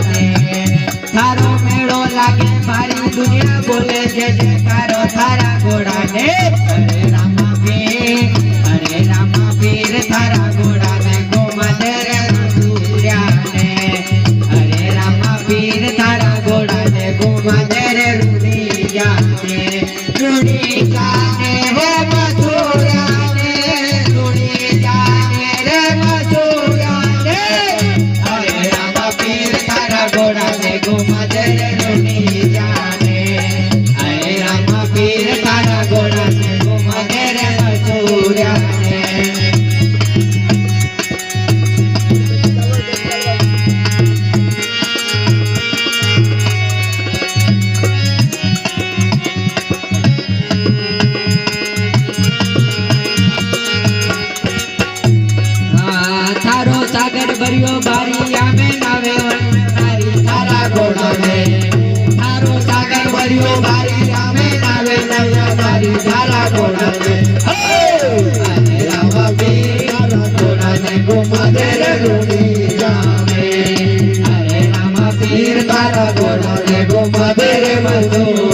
ने थारो मेड़ो लागे मारी दुनिया बोले जय जयकारो थारा घोड़ा ने हरे रामा पीर थारा घोड़ा ने गोमदेर सूर्या ने हरे रामा पीर थारा घोड़ा ने गोमदेर रूड़ी जाने हे मथुरा ने रूड़ी जाने रे मथुरा ने हरे रामा पीर थारा घोड़ा ने गोमदेर रूड़ी जाने हरे रामा पीर थारा घोड़ा ने गोमदेर मथुरा ने सागर भरियो बारिया में नावे तारी थारा घोड़ा ने थारो सागर भरियो बारिया में नावे तारी थारा घोड़ा ने हरे रामा पीर घोड़ा ने गोमदेर रूड़ी जावे हरे रामा पीर थारा घोड़ा ने गोमदेर मथुरा